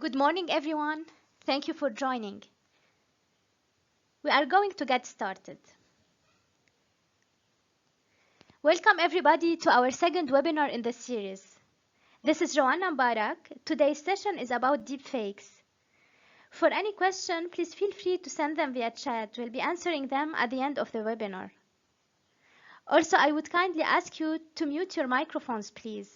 Good morning, everyone. Thank you for joining. We are going to get started. Welcome, everybody, to our second webinar in the series. This is Joanna Mbarak. Today's session is about deepfakes. For any question, please feel free to send them via chat. We'll be answering them at the end of the webinar. Also, I would kindly ask you to mute your microphones, please.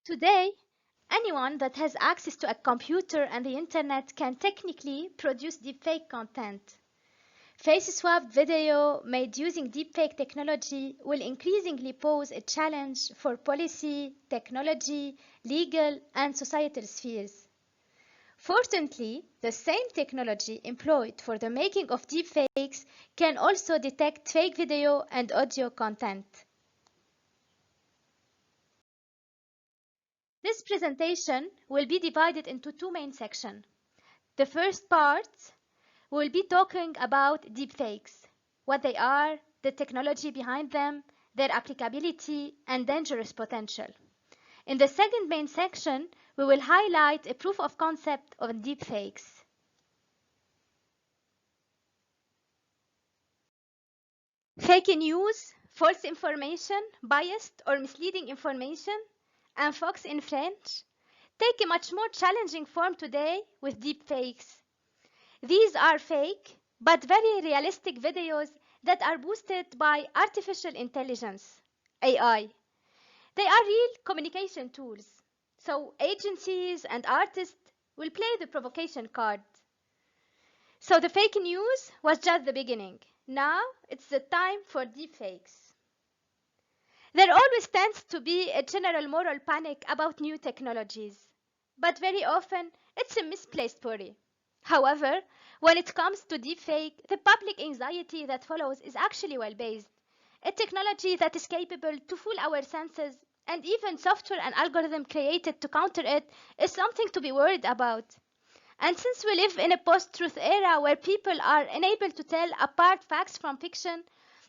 Today, anyone that has access to a computer and the internet can technically produce deepfake content. Face-swapped video made using deepfake technology will increasingly pose a challenge for policy, technology, legal, and societal spheres. Fortunately, the same technology employed for the making of deepfakes can also detect fake video and audio content. This presentation will be divided into two main sections. The first part will be talking about deepfakes, what they are, the technology behind them, their applicability, and dangerous potential. In the second main section, we will highlight a proof of concept of deepfakes. Fake news, false information, biased or misleading information, and Fox in French, take a much more challenging form today with deepfakes. These are fake, but very realistic videos that are boosted by artificial intelligence, AI. They are real communication tools. So agencies and artists will play the provocation card. So the fake news was just the beginning. Now it's the time for deepfakes. There always tends to be a general moral panic about new technologies, but very often it's a misplaced worry. However, when it comes to deepfake, the public anxiety that follows is actually well-based. A technology that is capable to fool our senses and even software and algorithm created to counter it is something to be worried about. And since we live in a post-truth era where people are unable to tell apart facts from fiction,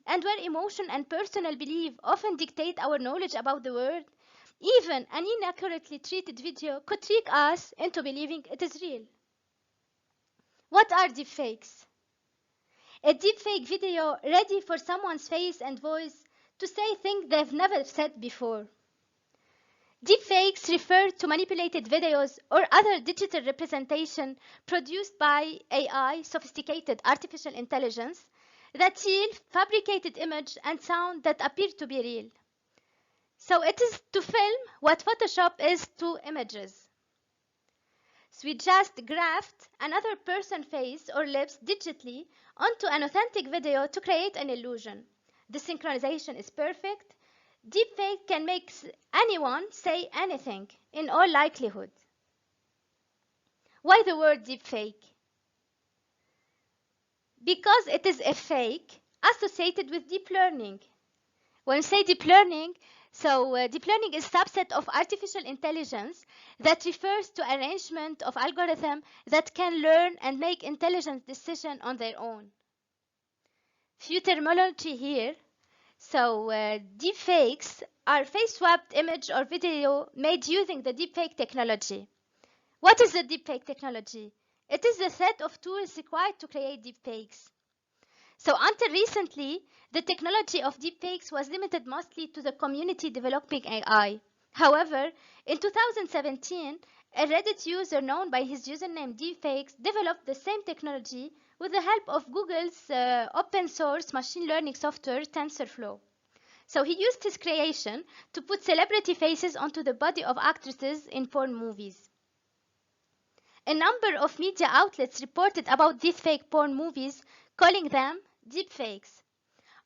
and where emotion and personal belief often dictate our knowledge about the world, even an inaccurately treated video could trick us into believing it is real. What are deepfakes? A deepfake video ready for someone's face and voice to say things they've never said before. Deepfakes refer to manipulated videos or other digital representation produced by AI, sophisticated artificial intelligence, that yield fabricated image and sound that appear to be real. So it is to film what Photoshop is to images. So we just graft another person's face or lips digitally onto an authentic video to create an illusion. The synchronization is perfect. Deepfake can make anyone say anything, in all likelihood. Why the word deepfake? Because it is a fake associated with deep learning. When we say deep learning, deep learning is a subset of artificial intelligence that refers to arrangement of algorithms that can learn and make intelligent decisions on their own. Few terminology here. Deepfakes are face-swapped image or video made using the deepfake technology. What is the deepfake technology? It is the set of tools required to create deepfakes. So until recently, the technology of deepfakes was limited mostly to the community developing AI. However, in 2017, a Reddit user known by his username DeepFakes developed the same technology with the help of Google's open source machine learning software TensorFlow. So he used his creation to put celebrity faces onto the body of actresses in porn movies. A number of media outlets reported about these fake porn movies, calling them deepfakes.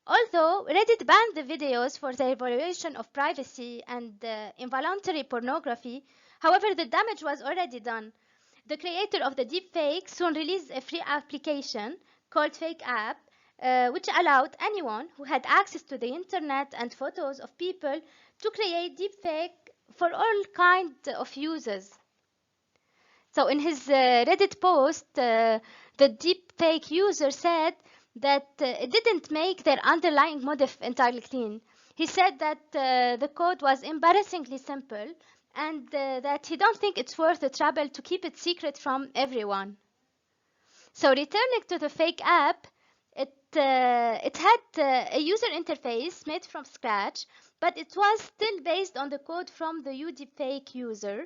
Although Reddit banned the videos for their violation of privacy and involuntary pornography, however, the damage was already done. The creator of the deepfake soon released a free application called Fake App, which allowed anyone who had access to the internet and photos of people to create deepfake for all kinds of users. So in his Reddit post, the deepfake user said, that it didn't make their underlying motive entirely clean. He said that the code was embarrassingly simple and that he don't think it's worth the trouble to keep it secret from everyone. So returning to the fake app, it had a user interface made from scratch, but it was still based on the code from the Deepfake user.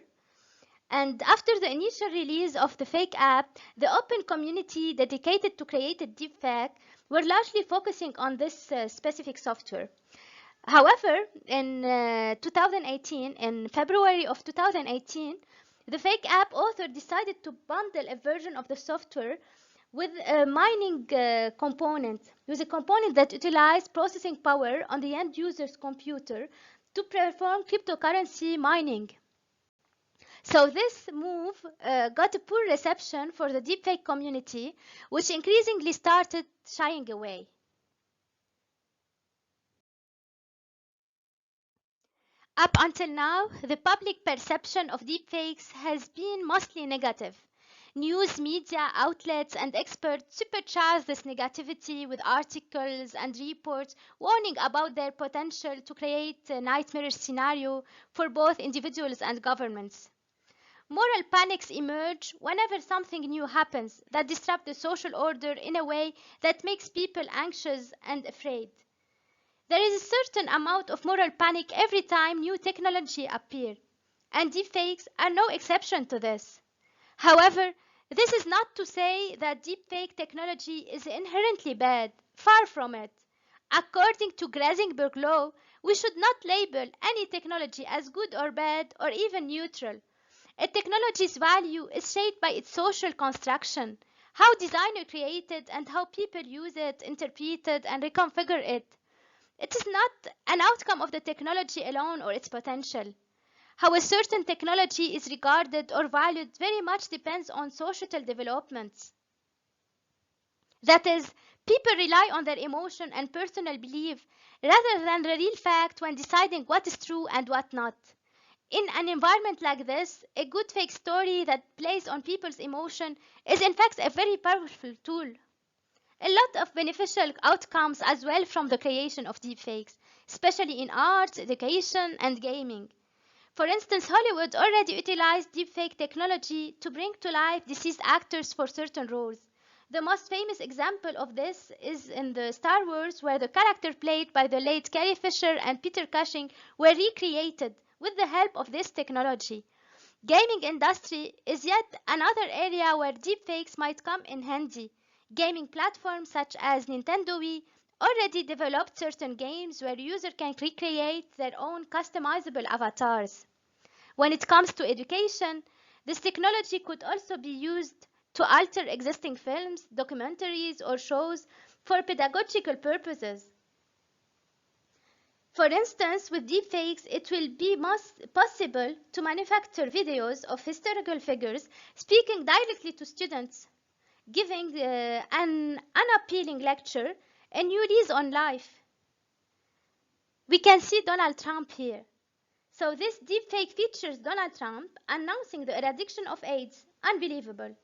And after the initial release of the fake app, the open community dedicated to creating deepfake were largely focusing on this specific software. However, in 2018, in February of 2018, the fake app author decided to bundle a version of the software with a mining component, with a component that utilized processing power on the end user's computer to perform cryptocurrency mining. So this move got a poor reception for the deepfake community, which increasingly started shying away. Up until now, the public perception of deepfakes has been mostly negative. News media outlets and experts supercharge this negativity with articles and reports warning about their potential to create a nightmare scenario for both individuals and governments. Moral panics emerge whenever something new happens that disrupts the social order in a way that makes people anxious and afraid. There is a certain amount of moral panic every time new technology appears, and deepfakes are no exception to this. However, this is not to say that deepfake technology is inherently bad. Far from it. According to Grazenberg law, we should not label any technology as good or bad or even neutral. A technology's value is shaped by its social construction, how designers create it and how people use it, interpret it, and reconfigure it. It is not an outcome of the technology alone or its potential. How a certain technology is regarded or valued very much depends on societal developments. That is, people rely on their emotion and personal belief rather than the real fact when deciding what is true and what not. In an environment like this, a good fake story that plays on people's emotion is in fact a very powerful tool. A lot of beneficial outcomes as well from the creation of deepfakes, especially in arts, education, and gaming. For instance, Hollywood already utilized deepfake technology to bring to life deceased actors for certain roles. The most famous example of this is in the Star Wars, where the character played by the late Carrie Fisher and Peter Cushing were recreated with the help of this technology. Gaming industry is yet another area where deepfakes might come in handy. Gaming platforms such as Nintendo Wii already developed certain games where users can recreate their own customizable avatars. When it comes to education, this technology could also be used to alter existing films, documentaries, or shows for pedagogical purposes. For instance, with deepfakes, it will be possible to manufacture videos of historical figures speaking directly to students, giving an unappealing lecture, a new lease on life. We can see Donald Trump here. So this deepfake features Donald Trump announcing the eradication of AIDS. Unbelievable.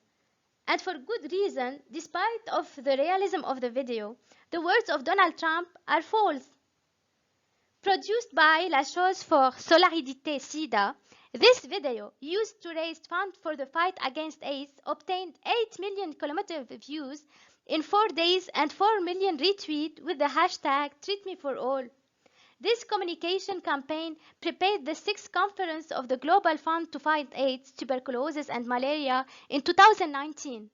And for good reason, despite of the realism of the video, the words of Donald Trump are false. Produced by La Chose for Solidarité SIDA, this video, used to raise funds for the fight against AIDS, obtained 8 million cumulative views in 4 days and 4 million retweets with the hashtag #TreatMeForAll. This communication campaign prepared the sixth conference of the Global Fund to Fight AIDS, Tuberculosis, and Malaria in 2019.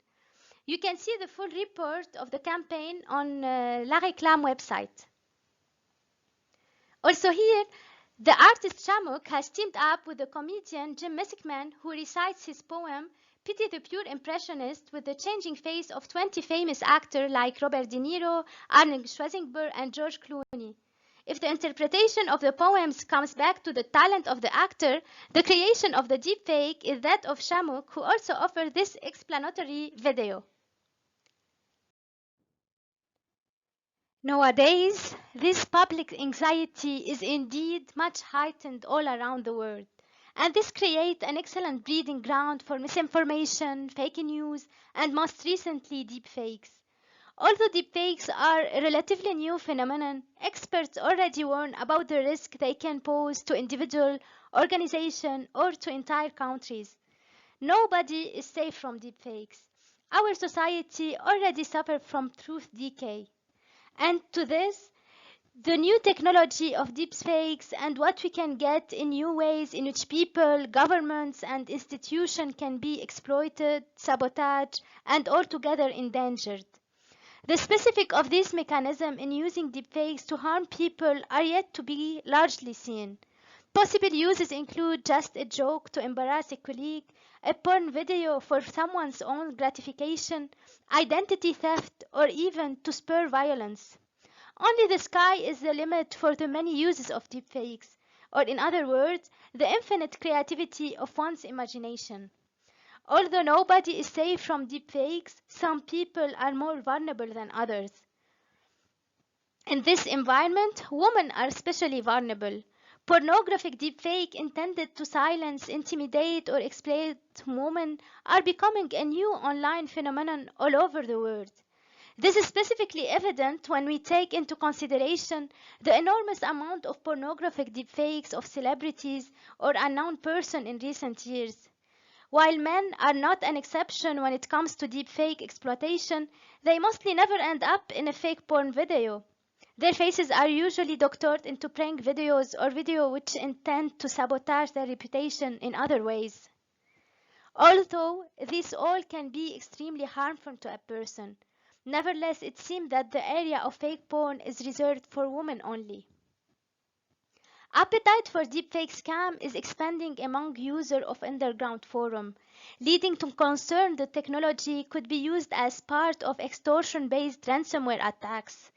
You can see the full report of the campaign on La Réclame website. Also here, the artist Shamuk has teamed up with the comedian Jim Messickman, who recites his poem Pity the Pure Impressionist with the changing face of 20 famous actors like Robert De Niro, Arnold Schwarzenegger, and George Clooney. If the interpretation of the poems comes back to the talent of the actor, the creation of the deepfake is that of Shamuk, who also offered this explanatory video. Nowadays, this public anxiety is indeed much heightened all around the world, and this creates an excellent breeding ground for misinformation, fake news, and most recently, deepfakes. Although deepfakes are a relatively new phenomenon, experts already warn about the risk they can pose to individual, organization, or to entire countries. Nobody is safe from deepfakes. Our society already suffers from truth decay. And to this, the new technology of deepfakes and what we can get in new ways in which people, governments, and institutions can be exploited, sabotaged, and altogether endangered. The specifics of this mechanism in using deepfakes to harm people are yet to be largely seen. Possible uses include just a joke to embarrass a colleague, a porn video for someone's own gratification, identity theft, or even to spur violence. Only the sky is the limit for the many uses of deepfakes, or in other words, the infinite creativity of one's imagination. Although nobody is safe from deepfakes, some people are more vulnerable than others. In this environment, women are especially vulnerable. Pornographic deepfake intended to silence, intimidate, or exploit women are becoming a new online phenomenon all over the world. This is specifically evident when we take into consideration the enormous amount of pornographic deepfakes of celebrities or unknown persons in recent years. While men are not an exception when it comes to deepfake exploitation, they mostly never end up in a fake porn video. Their faces are usually doctored into prank videos or videos which intend to sabotage their reputation in other ways. Although this all can be extremely harmful to a person, nevertheless it seems that the area of fake porn is reserved for women only. Appetite for deepfake scam is expanding among users of underground forum, leading to concern the technology could be used as part of extortion-based ransomware attacks.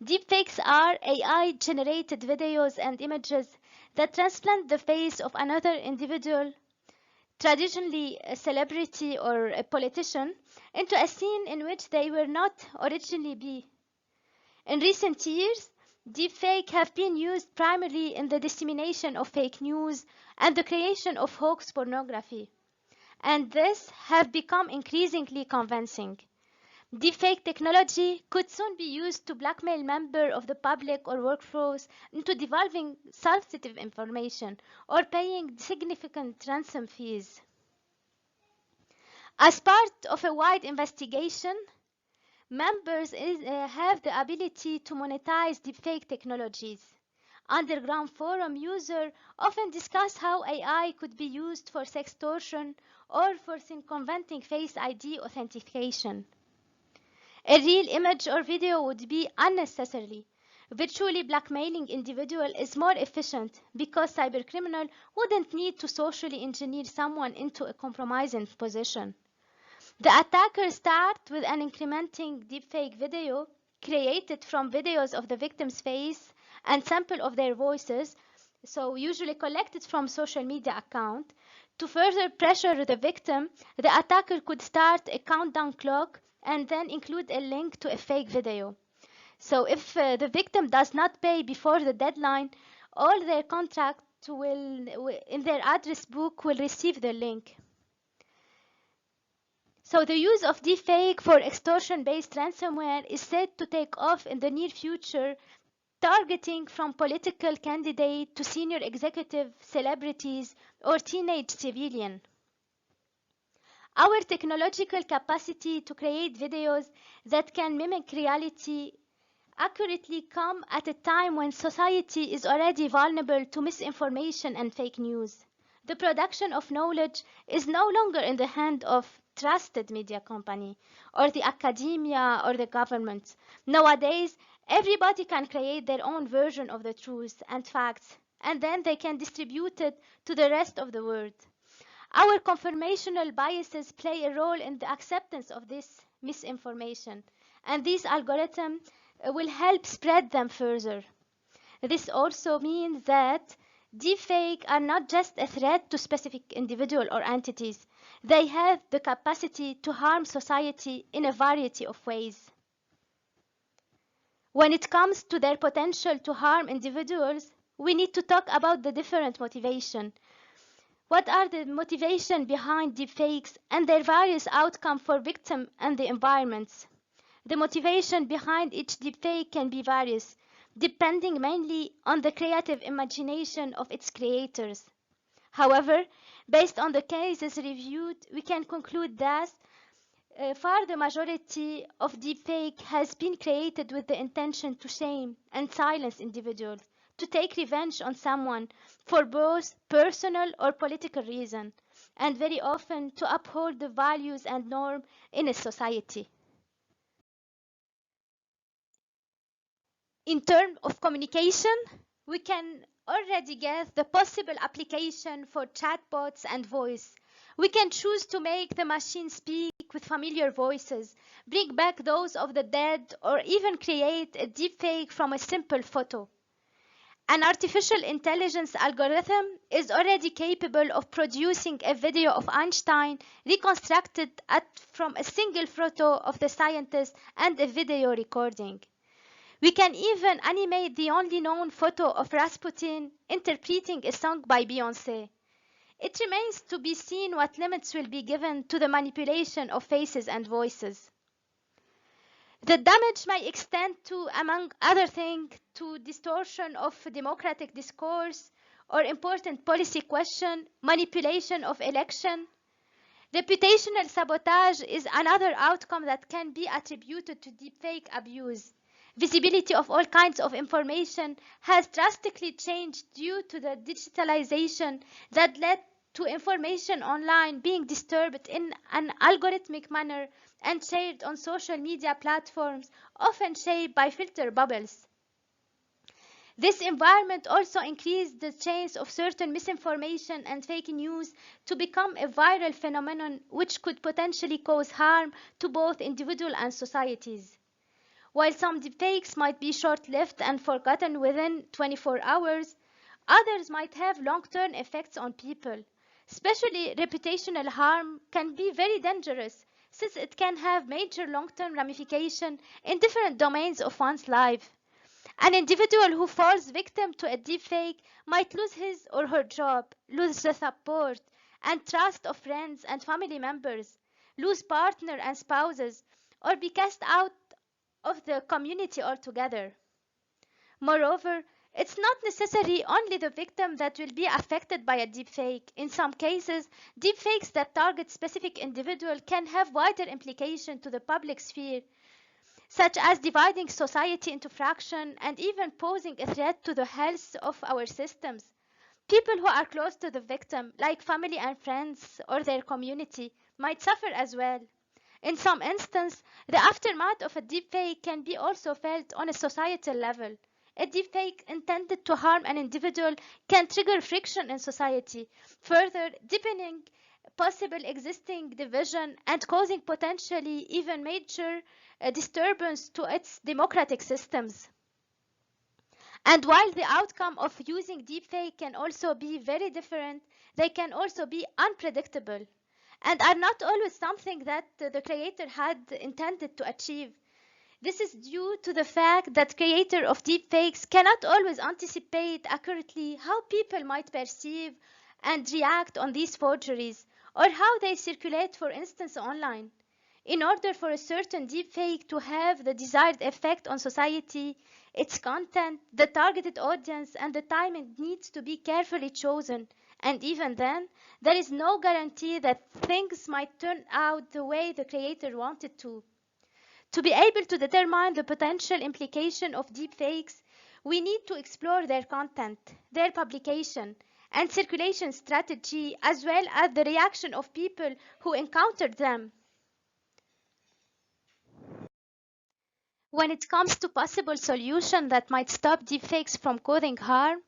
Deepfakes are AI-generated videos and images that transplant the face of another individual, traditionally a celebrity or a politician, into a scene in which they were not originally be. In recent years, deepfake have been used primarily in the dissemination of fake news and the creation of hoax pornography, and this have become increasingly convincing. Deepfake technology could soon be used to blackmail members of the public or workforce into divulging sensitive information or paying significant ransom fees. As part of a wide investigation, members have the ability to monetize deepfake technologies. Underground forum users often discuss how AI could be used for sextortion or for circumventing Face ID authentication. A real image or video would be unnecessary. Virtually blackmailing individual is more efficient because cybercriminal wouldn't need to socially engineer someone into a compromising position. The attacker starts with an incrementing deepfake video created from videos of the victim's face and sample of their voices, so usually collected from social media account. To further pressure the victim, the attacker could start a countdown clock and then include a link to a fake video. So if the victim does not pay before the deadline, all their contract in their address book will receive the link. So the use of deepfake for extortion-based ransomware is said to take off in the near future, targeting from political candidates to senior executive, celebrities, or teenage civilians. Our technological capacity to create videos that can mimic reality accurately come at a time when society is already vulnerable to misinformation and fake news. The production of knowledge is no longer in the hand of trusted media company or the academia or the government. Nowadays, everybody can create their own version of the truth and facts, and then they can distribute it to the rest of the world. Our confirmational biases play a role in the acceptance of this misinformation, and these algorithms will help spread them further. This also means that deepfake are not just a threat to specific individuals or entities. They have the capacity to harm society in a variety of ways. When it comes to their potential to harm individuals, we need to talk about the different motivation. What are the motivation behind deepfakes and their various outcomes for victims and the environments? The motivation behind each deepfake can be various, depending mainly on the creative imagination of its creators. However, based on the cases reviewed, we can conclude that far the majority of deepfake has been created with the intention to shame and silence individuals, to take revenge on someone for both personal or political reason, and very often to uphold the values and norms in a society. In terms of communication, we can already guess the possible application for chatbots and voice. We can choose to make the machine speak with familiar voices, bring back those of the dead, or even create a deepfake from a simple photo. An artificial intelligence algorithm is already capable of producing a video of Einstein reconstructed from a single photo of the scientist and a video recording. We can even animate the only known photo of Rasputin interpreting a song by Beyoncé. It remains to be seen what limits will be given to the manipulation of faces and voices. The damage may extend to, among other things, to distortion of democratic discourse or important policy question, manipulation of election. Reputational sabotage is another outcome that can be attributed to deepfake abuse. Visibility of all kinds of information has drastically changed due to the digitalization that led to information online being disturbed in an algorithmic manner and shared on social media platforms, often shaped by filter bubbles. This environment also increased the chance of certain misinformation and fake news to become a viral phenomenon which could potentially cause harm to both individuals and societies. While some deepfakes might be short-lived and forgotten within 24 hours, others might have long-term effects on people. Especially reputational harm can be very dangerous since it can have major long-term ramifications in different domains of one's life. An individual who falls victim to a deepfake might lose his or her job, lose the support and trust of friends and family members, lose partner and spouses, or be cast out of the community altogether. Moreover, it's not necessarily only the victim that will be affected by a deepfake. In some cases, deepfakes that target specific individuals can have wider implications to the public sphere, such as dividing society into fractions and even posing a threat to the health of our systems. People who are close to the victim, like family and friends or their community, might suffer as well. In some instances, the aftermath of a deepfake can be also felt on a societal level. A deepfake intended to harm an individual can trigger friction in society, further deepening possible existing division and causing potentially even major disturbance to its democratic systems. And while the outcome of using deepfake can also be very different, they can also be unpredictable and are not always something that the creator had intended to achieve. This is due to the fact that creators of deepfakes cannot always anticipate accurately how people might perceive and react on these forgeries, or how they circulate, for instance, online. In order for a certain deepfake to have the desired effect on society, its content, the targeted audience, and the timing needs to be carefully chosen. And even then, there is no guarantee that things might turn out the way the creator wanted to. To be able to determine the potential implication of deepfakes, we need to explore their content, their publication, and circulation strategy, as well as the reaction of people who encountered them. When it comes to possible solutions that might stop deepfakes from causing harm,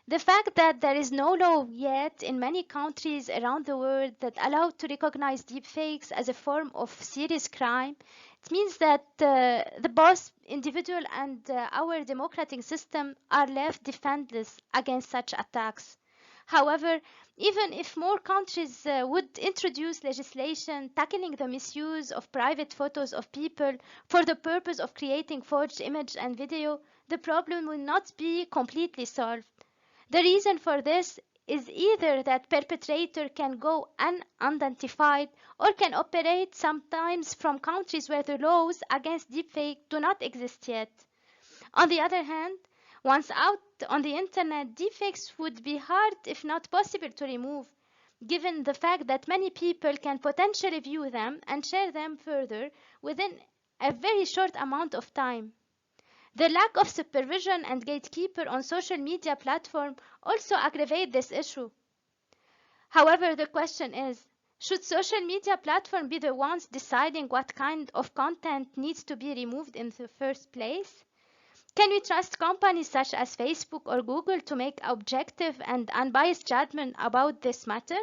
the fact that there is no law yet in many countries around the world that allow to recognize deepfakes as a form of serious crime, it means that the both individual and our democratic system are left defenseless against such attacks. However, even if more countries would introduce legislation tackling the misuse of private photos of people for the purpose of creating forged image and video, the problem will not be completely solved. The reason for this is either that perpetrator can go unidentified or can operate sometimes from countries where the laws against deepfake do not exist yet. On the other hand, once out on the internet, deepfakes would be hard, if not possible, to remove, given the fact that many people can potentially view them and share them further within a very short amount of time. The lack of supervision and gatekeeper on social media platforms also aggravate this issue. However, the question is, should social media platforms be the ones deciding what kind of content needs to be removed in the first place? Can we trust companies such as Facebook or Google to make objective and unbiased judgment about this matter?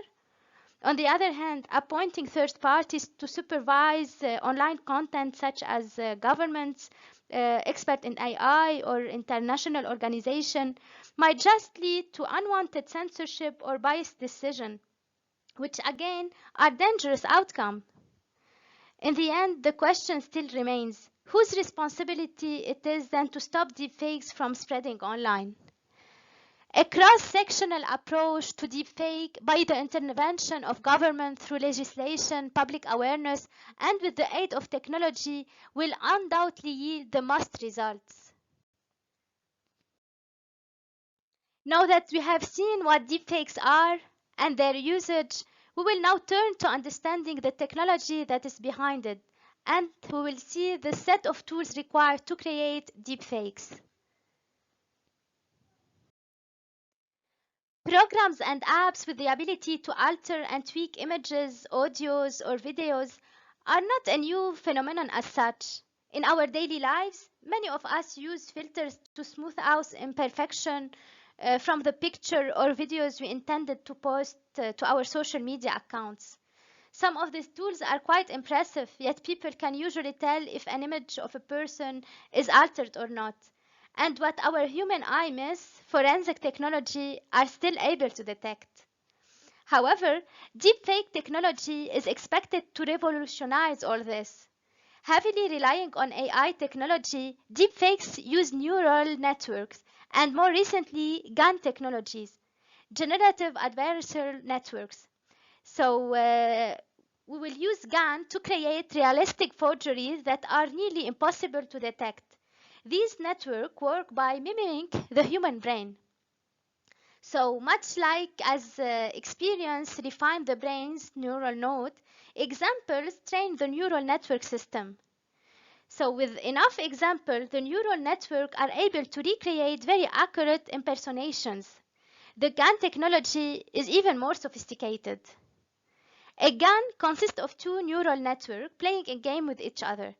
On the other hand, appointing third parties to supervise online content such as governments, experts in AI, or international organizations might just lead to unwanted censorship or biased decision, which again are dangerous outcomes. In the end, the question still remains, whose responsibility it is then to stop deepfakes from spreading online? A cross-sectional approach to deepfake by the intervention of government through legislation, public awareness, and with the aid of technology will undoubtedly yield the most results. Now that we have seen what deepfakes are and their usage, we will now turn to understanding the technology that is behind it, and we will see the set of tools required to create deepfakes. Programs and apps with the ability to alter and tweak images, audios, or videos are not a new phenomenon as such. In our daily lives, many of us use filters to smooth out imperfection from the picture or videos we intended to post to our social media accounts. Some of these tools are quite impressive, yet people can usually tell if an image of a person is altered or not. And what our human eye miss, forensic technology are still able to detect. However, deepfake technology is expected to revolutionize all this. Heavily relying on AI technology, deepfakes use neural networks and more recently GAN technologies, generative adversarial networks. So we will use GAN to create realistic forgeries that are nearly impossible to detect. These networks work by mimicking the human brain. So much like as experience refine the brain's neural node, examples train the neural network system. So with enough examples, the neural network are able to recreate very accurate impersonations. The GAN technology is even more sophisticated. A GAN consists of two neural networks playing a game with each other.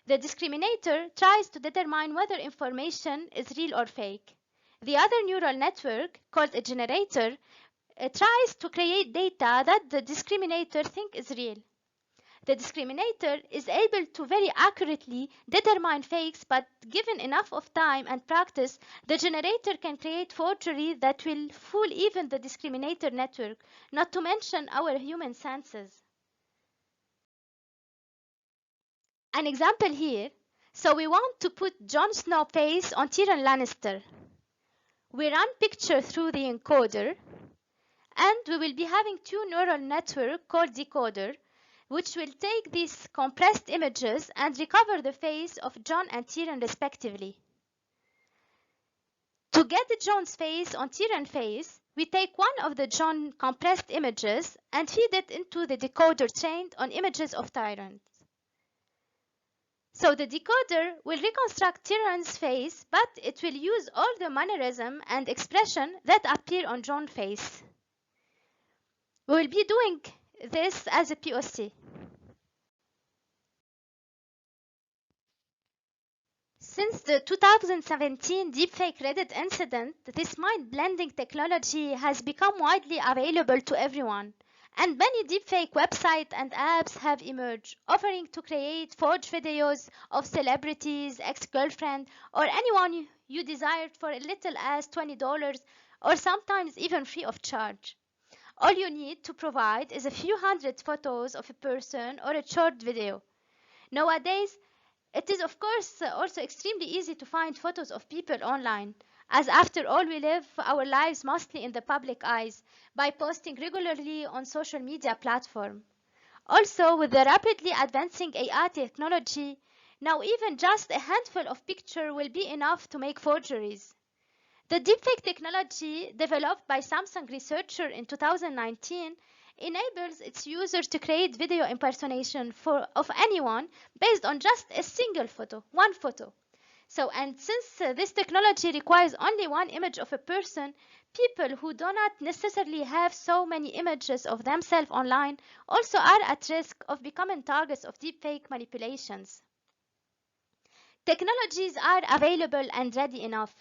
The discriminator tries to determine whether information is real or fake. The other neural network, called a generator, tries to create data that the discriminator thinks is real. The discriminator is able to very accurately determine fakes, but given enough of time and practice, the generator can create forgery that will fool even the discriminator network, not to mention our human senses. An example here. So we want to put Jon Snow's face on Tyrion Lannister. We run picture through the encoder, and we will be having two neural networks called decoder, which will take these compressed images and recover the face of Jon and Tyrion respectively. To get Jon's face on Tyrion's face, we take one of the Jon compressed images and feed it into the decoder trained on images of Tyrion. So the decoder will reconstruct Tyrion's face, but it will use all the mannerism and expression that appear on Jon's face. We will be doing this as a POC. Since the 2017 deepfake Reddit incident, this mind-blending technology has become widely available to everyone. And many deepfake websites and apps have emerged, offering to create forged videos of celebrities, ex-girlfriend, or anyone you desired for as little as $20 or sometimes even free of charge. All you need to provide is a few hundred photos of a person or a short video. Nowadays, it is of course also extremely easy to find photos of people online. as after all we live our lives mostly in the public eyes by posting regularly on social media platforms. Also, with the rapidly advancing AI technology, now even just a handful of pictures will be enough to make forgeries. The deepfake technology, developed by Samsung researcher in 2019, enables its users to create video impersonation of anyone based on just a single photo, one photo. So, and since this technology requires only one image of a person, people who do not necessarily have so many images of themselves online also are at risk of becoming targets of deepfake manipulations. Technologies are available and ready enough,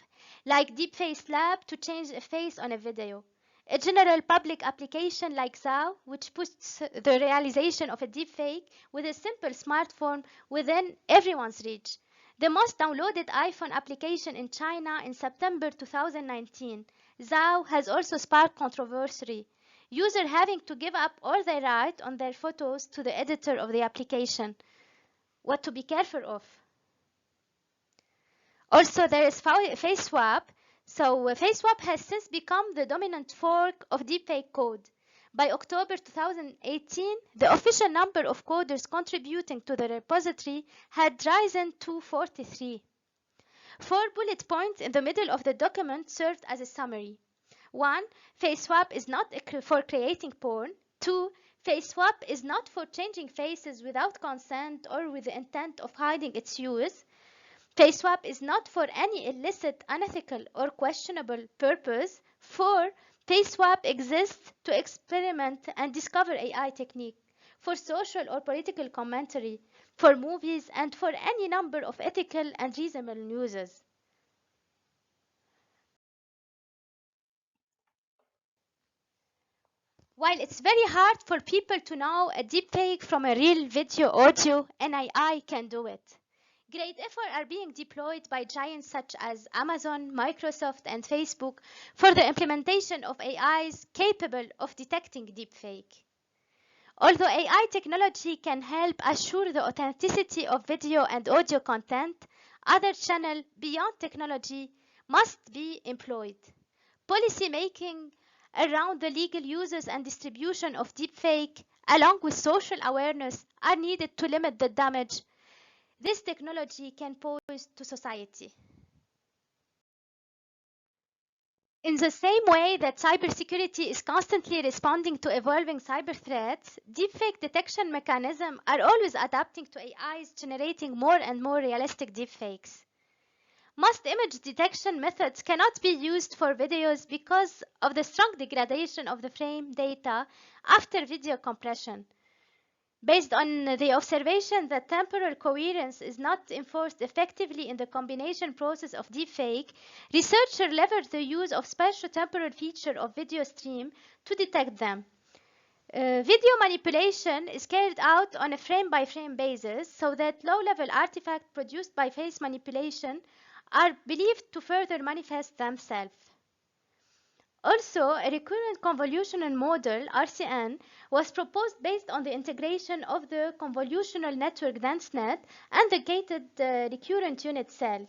like Deepface Lab to change a face on a video. A general public application like Zao, which puts the realization of a deepfake with a simple smartphone within everyone's reach. The most downloaded iPhone application in China in September 2019, Zao has also sparked controversy. Users having to give up all their right on their photos to the editor of the application. What to be careful of. Also, there is face swap. So, face swap has since become the dominant fork of deepfake code. By October 2018, the official number of coders contributing to the repository had risen to 43. 4 bullet points in the middle of the document served as a summary. 1. Face swap is not for creating porn. 2. Face swap is not for changing faces without consent or with the intent of hiding its use. Face swap is not for any illicit, unethical, or questionable purpose. 4. Face swap exists to experiment and discover AI technique, for social or political commentary, for movies, and for any number of ethical and reasonable uses. While it's very hard for people to know a deepfake from a real video audio, an AI can do it. Great efforts are being deployed by giants such as Amazon, Microsoft, and Facebook for the implementation of AIs capable of detecting deepfake. Although AI technology can help assure the authenticity of video and audio content, other channels beyond technology must be employed. Policy making around the legal uses and distribution of deepfake, along with social awareness, are needed to limit the damage this technology can pose to society. In the same way that cybersecurity is constantly responding to evolving cyber threats, deepfake detection mechanisms are always adapting to AIs generating more and more realistic deepfakes. Most image detection methods cannot be used for videos because of the strong degradation of the frame data after video compression. Based on the observation that temporal coherence is not enforced effectively in the combination process of deepfake, researchers leverage the use of spatiotemporal feature of video stream to detect them. Video manipulation is carried out on a frame-by-frame basis so that low-level artifacts produced by face manipulation are believed to further manifest themselves. Also, a recurrent convolutional model, RCN, was proposed based on the integration of the convolutional network denseNet and the gated recurrent unit cell.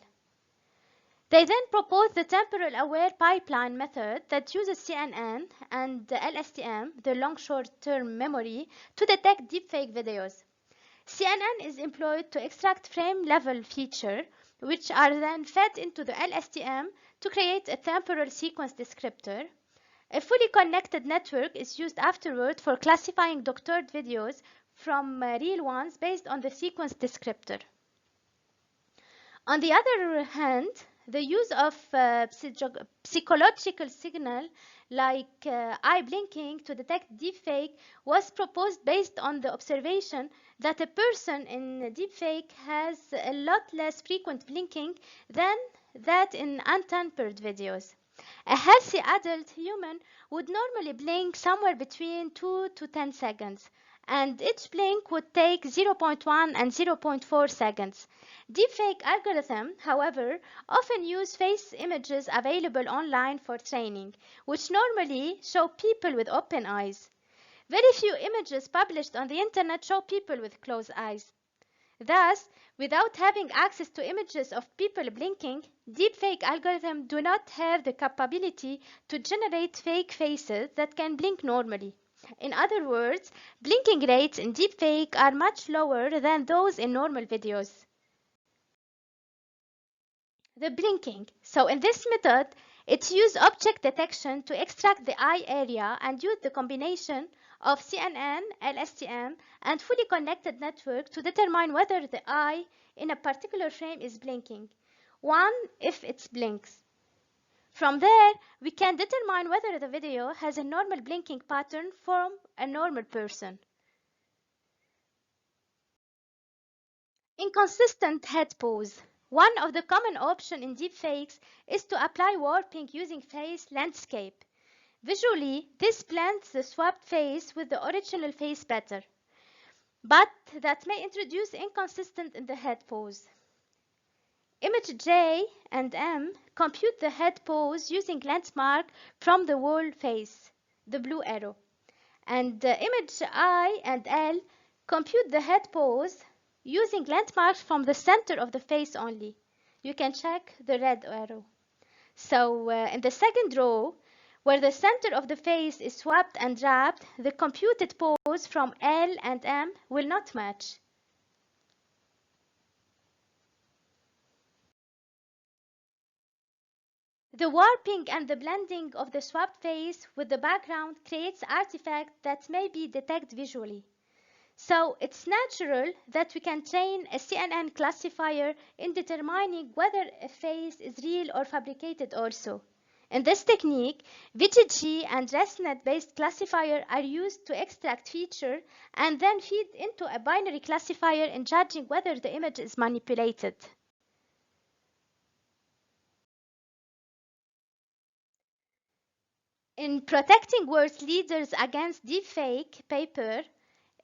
They then proposed the temporal aware pipeline method that uses CNN and the LSTM, the long short-term memory, to detect deepfake videos. CNN is employed to extract frame-level features, which are then fed into the LSTM to create a temporal sequence descriptor. A fully connected network is used afterward for classifying doctored videos from real ones based on the sequence descriptor. On the other hand, the use of psychological signal like eye blinking to detect deepfake was proposed based on the observation that a person in deepfake has a lot less frequent blinking than that in untempered videos. A healthy adult human would normally blink somewhere between 2 to 10 seconds, and each blink would take 0.1 and 0.4 seconds. Deepfake algorithms, however, often use face images available online for training, which normally show people with open eyes. Very few images published on the internet show people with closed eyes. Thus, without having access to images of people blinking, deepfake algorithms do not have the capability to generate fake faces that can blink normally. In other words, blinking rates in deepfake are much lower than those in normal videos. The blinking. So in this method, it uses object detection to extract the eye area and use the combination of CNN, LSTM, and fully connected network to determine whether the eye in a particular frame is blinking. One, if it blinks. From there, we can determine whether the video has a normal blinking pattern from a normal person. Inconsistent head pose. One of the common options in deepfakes is to apply warping using face landscape. Visually, this blends the swapped face with the original face better, but that may introduce inconsistent in the head pose. Image J and M compute the head pose using landmark from the whole face, the blue arrow, and image I and L compute the head pose using landmarks from the center of the face only. You can check the red arrow. So in the second row, where the center of the face is swapped and wrapped, the computed pose from L and M will not match. The warping and the blending of the swapped face with the background creates artifacts that may be detected visually. So it's natural that we can train a CNN classifier in determining whether a face is real or fabricated also. In this technique, VGG and ResNet-based classifier are used to extract feature and then feed into a binary classifier in judging whether the image is manipulated. In protecting world leaders against deepfake paper,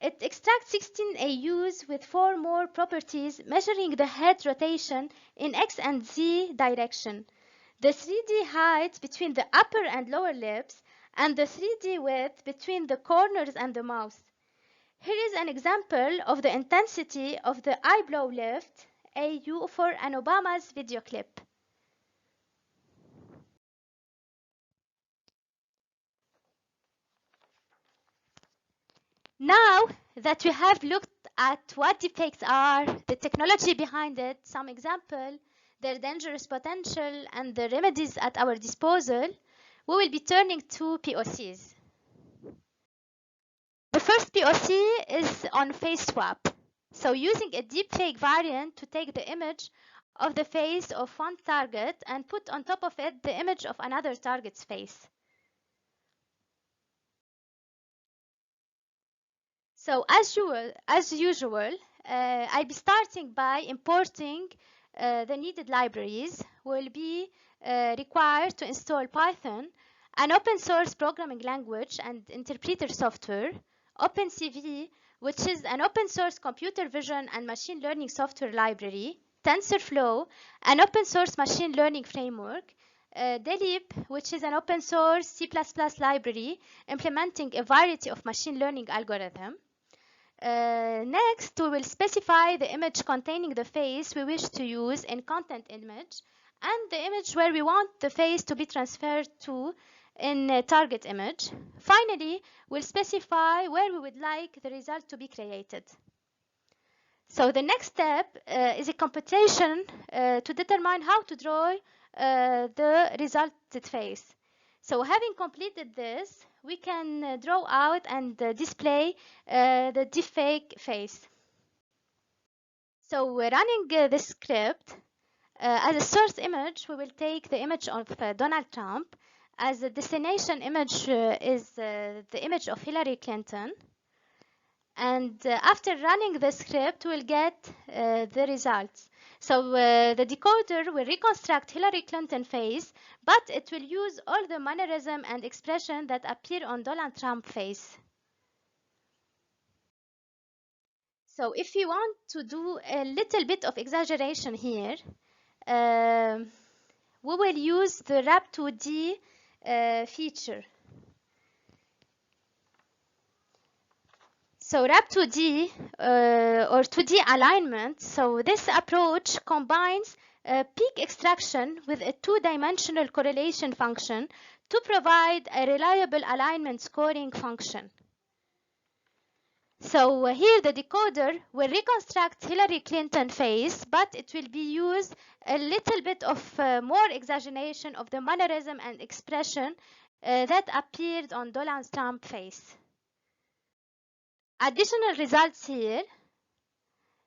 it extracts 16 AUs with 4 more properties measuring the head rotation in X and Z direction, the 3D height between the upper and lower lips, and the 3D width between the corners and the mouth. Here is an example of the intensity of the eyebrow lift AU for an Obama's video clip. Now that we have looked at what deepfakes are, the technology behind it, some example, their dangerous potential, and the remedies at our disposal, we will be turning to POCs. The first POC is on face swap. So using a deepfake variant to take the image of the face of one target and put on top of it the image of another target's face. So as usual, I'll be starting by importing the needed libraries. We'll be required to install Python, an open source programming language and interpreter software, OpenCV, which is an open source computer vision and machine learning software library, TensorFlow, an open source machine learning framework, Delip, which is an open source C++ library implementing a variety of machine learning algorithms. Next, we will specify the image containing the face we wish to use in content image and the image where we want the face to be transferred to in a target image. Finally, we'll specify where we would like the result to be created. So the next step is a computation to determine how to draw the resulted face. So having completed this, we can draw out and display the deepfake face. So we're running this script. As a source image, we will take the image of Donald Trump. As a destination image is the image of Hillary Clinton. And after running the script, we'll get the results. So the decoder will reconstruct Hillary Clinton face, but it will use all the mannerism and expression that appear on Donald Trump face. So if you want to do a little bit of exaggeration here, we will use the Wrap2D feature. So RAP2D or 2D alignment, so this approach combines peak extraction with a two-dimensional correlation function to provide a reliable alignment scoring function. So here the decoder will reconstruct Hillary Clinton face, but it will be used a little bit of more exaggeration of the mannerism and expression that appeared on Donald Trump's face. Additional results here,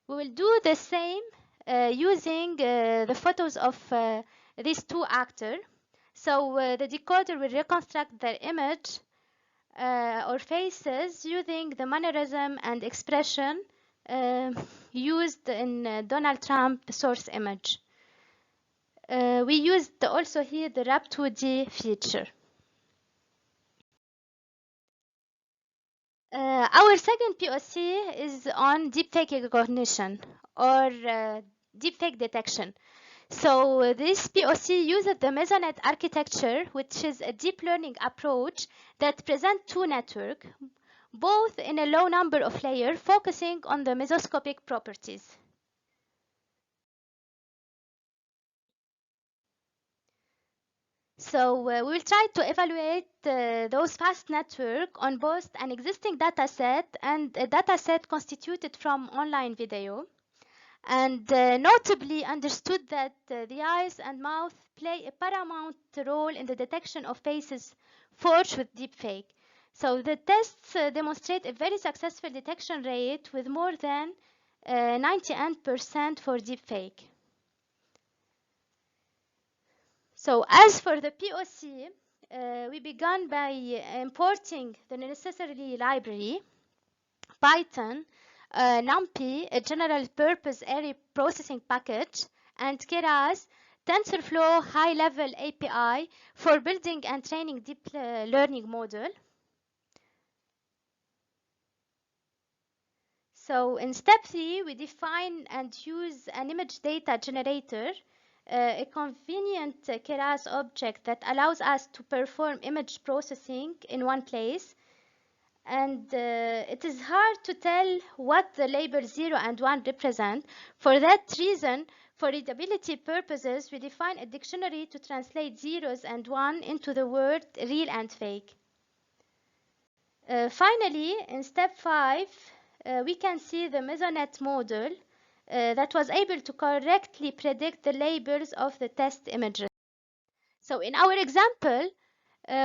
we will do the same using the photos of these two actors. So the decoder will reconstruct their image or faces using the mannerism and expression used in Donald Trump source image. We used also here the RAP2D feature. Our second POC is on deepfake recognition or deepfake detection. So this POC uses the Mesonet architecture, which is a deep learning approach that presents two networks, both in a low number of layers, focusing on the mesoscopic properties. So we will try to evaluate those fast networks on both an existing dataset and a dataset constituted from online video. And notably understood that the eyes and mouth play a paramount role in the detection of faces forged with deepfake. So the tests demonstrate a very successful detection rate with more than 98% for deepfake. So as for the POC, we began by importing the necessary library, Python, NumPy, a general purpose array processing package, and Keras, TensorFlow high-level API for building and training deep learning model. So in step 3, we define and use an image data generator, a convenient Keras object that allows us to perform image processing in one place. And it is hard to tell what the label 0 and 1 represent. For that reason, for readability purposes, we define a dictionary to translate zeros and 1 into the word real and fake. Finally, in step 5, we can see the Mesonet model that was able to correctly predict the labels of the test images. So in our example,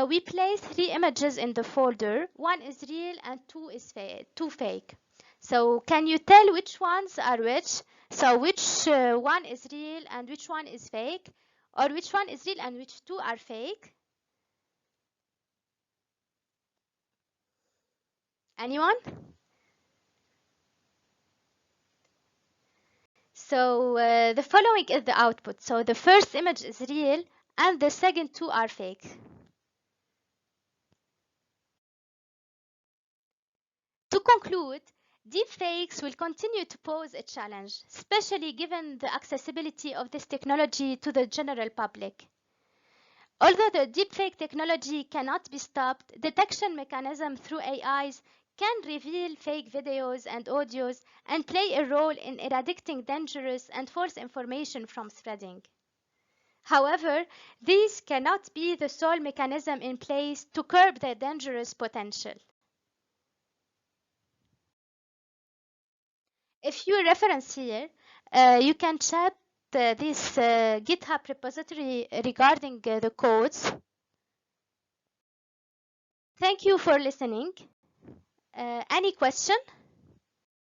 we place 3 images in the folder. 1 is real and 2 is fake. So can you tell which ones are which? So which one is real and which one is fake? Or which one is real and which 2 are fake? Anyone? So the following is the output. So the first image is real and the second 2 are fake. To conclude, deepfakes will continue to pose a challenge, especially given the accessibility of this technology to the general public. Although the deepfake technology cannot be stopped, detection mechanisms through AIs can reveal fake videos and audios and play a role in eradicating dangerous and false information from spreading. However, these cannot be the sole mechanism in place to curb their dangerous potential. A few references here, you can check this GitHub repository regarding the codes. Thank you for listening. Any question?